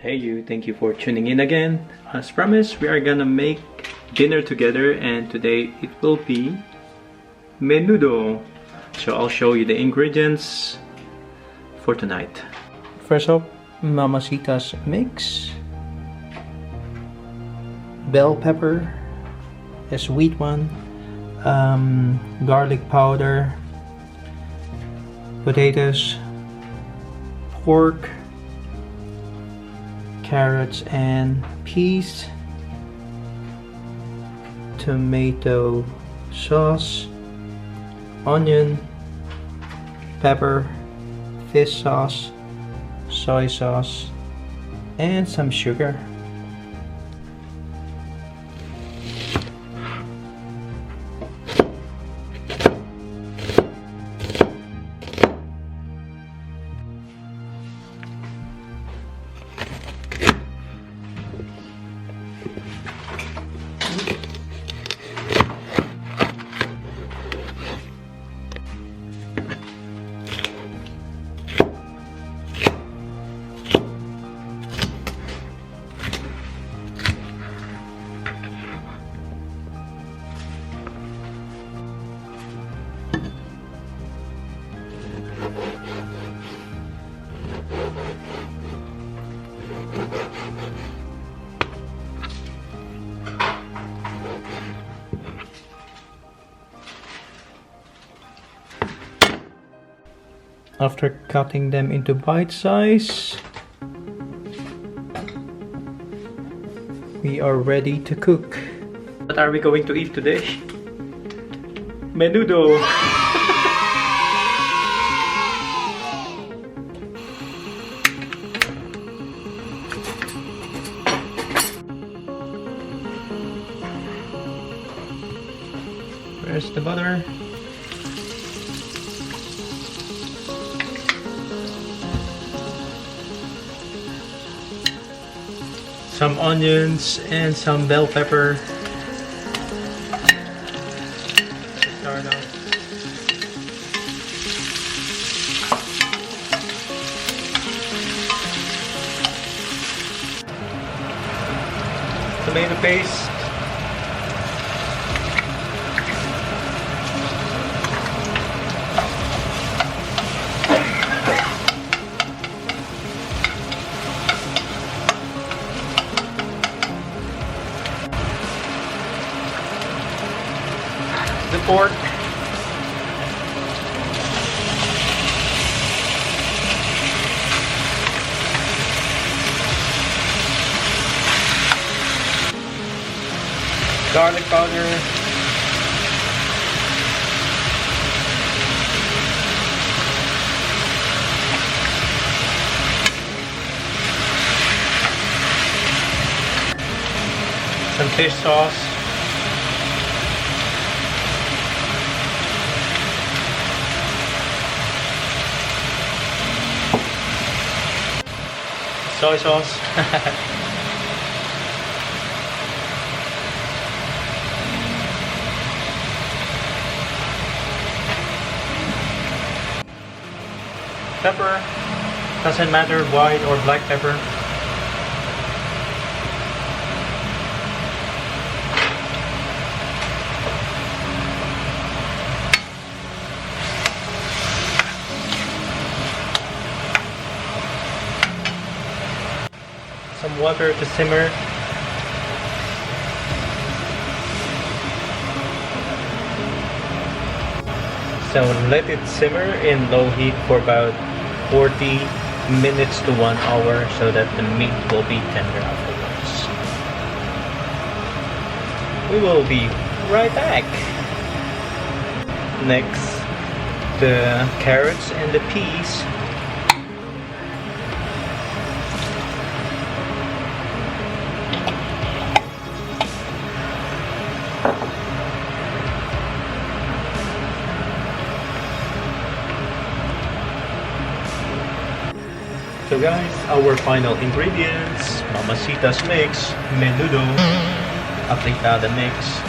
Hey you, thank you for tuning in again. As promised, we are gonna make dinner together, and today it will be menudo. So I'll show you the ingredients for tonight. First up, Mamacita's mix. Bell pepper, a sweet one, garlic powder, potatoes, pork, carrots and peas, tomato sauce, onion, pepper, fish sauce, soy sauce, and some sugar. After cutting them into bite size, we are ready to cook. What are we going to eat today? Menudo! Where's the butter? Some onions and some bell pepper. Start off. Tomato paste. The pork, garlic powder, some fish sauce, soy sauce, pepper, doesn't matter white or black pepper, some water to simmer. So let it simmer in low heat for about 40 minutes to 1 hour so that the meat will be tender afterwards. We will be right back. Next, the carrots and the peas. So guys, our final ingredients: Mamacita's mix, menudo, afritada mix.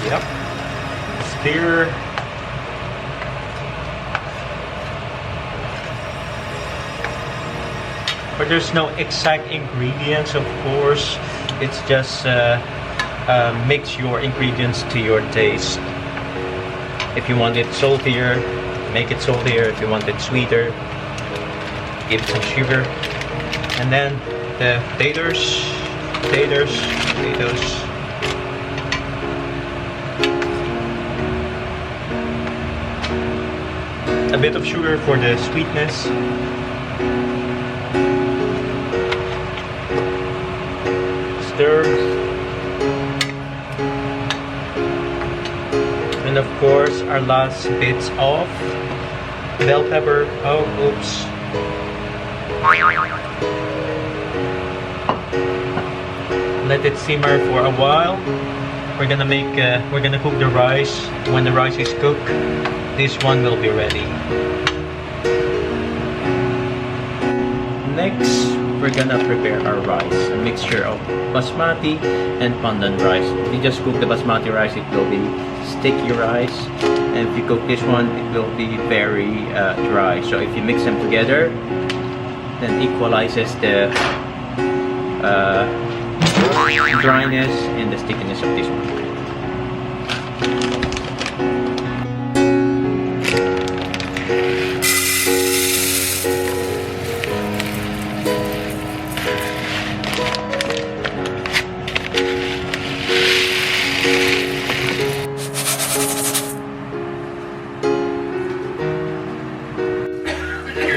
Yep. Stir. But there's no exact ingredients, of course. It's just mix your ingredients to your taste. If you want it saltier, make it saltier. If you want it sweeter, give it some sugar. And then the potatoes. A bit of sugar for the sweetness. Stir. And of course, our last bits of bell pepper. Oh, oops. Let it simmer for a while. We're gonna cook the rice. When the rice is cooked, this one will be ready. Next, we're gonna prepare our rice. A mixture of basmati and pandan rice. If you just cook the basmati rice, it will be sticky rice. And if you cook this one, it will be very dry. So if you mix them together, then equalizes the dryness and the stickiness of this one.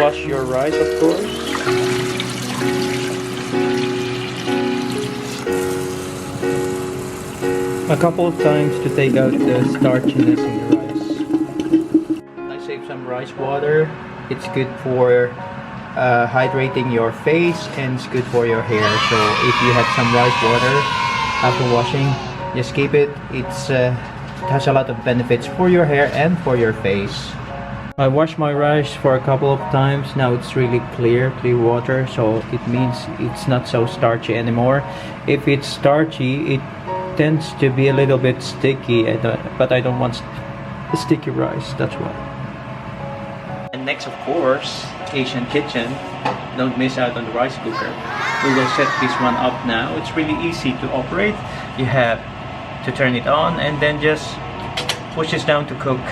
Wash your rice, of course. A couple of times to take out the starchiness in the rice. I save some rice water. It's good for hydrating your face and it's good for your hair. So if you have some rice water after washing, just keep it. It has a lot of benefits for your hair and for your face. I washed my rice for a couple of times. Now it's really clear water, so it means it's not so starchy anymore. If it's starchy, it tends to be a little bit sticky, but I don't want sticky rice, that's why. And next, of course, Asian kitchen. Don't miss out on the rice cooker. We will set this one up now. It's really easy to operate. You have to turn it on and then just push this down to cook,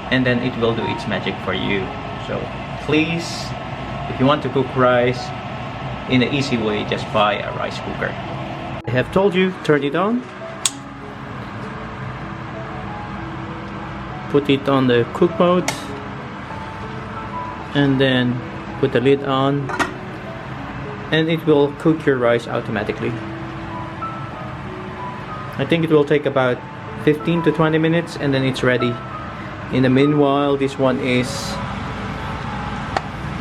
and then it will do its magic for you. So please, if you want to cook rice in an easy way, just buy a rice cooker. I have told you, turn it on. Put it on the cook mode. And then put the lid on. And it will cook your rice automatically. I think it will take about 15 to 20 minutes and then it's ready. In the meanwhile, this one is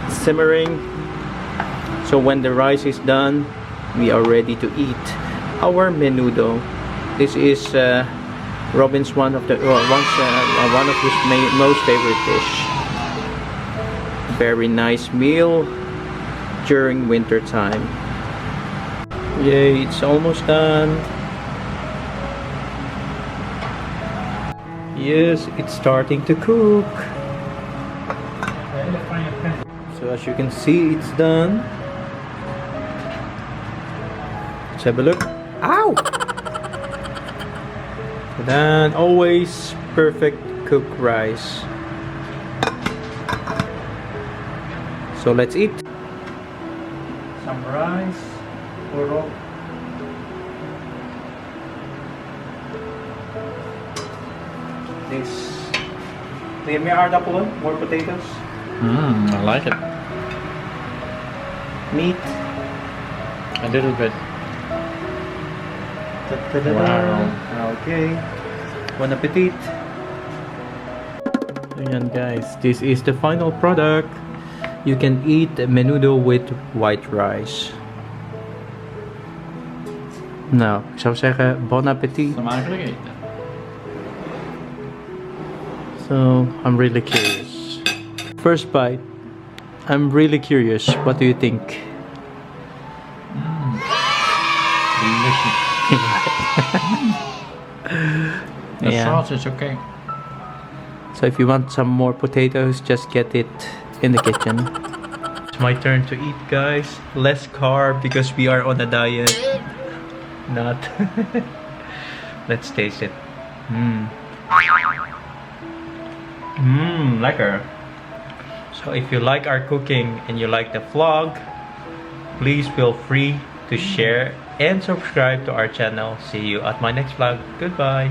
simmering. So when the rice is done, we are ready to eat our menudo. This is Robin's one of his most favorite dish. Very nice meal during winter time. Yay, it's almost done. Yes, it's starting to cook. So as you can see, it's done. Let's have a look. Ow! Then always perfect cooked rice. So let's eat. Some rice. Puro. This. May ardapulo, more potatoes. I like it. Meat. A little bit. Wow. Okay. Bon appetit. Ayan guys, this is the final product. You can eat menudo with white rice. Nou, ik zou zeggen bon appetit. Smakelijk eten. So, I'm really curious. First bite. I'm really curious. What do you think? Delicious. The Yeah. sauce is okay. So if you want some more potatoes, just get it in the kitchen. It's my turn to eat, guys. Less carb because we are on a diet. Not. Let's taste it. Lekker. So if you like our cooking and you like the vlog, please feel free to share and subscribe to our channel. See you at my next vlog. Goodbye.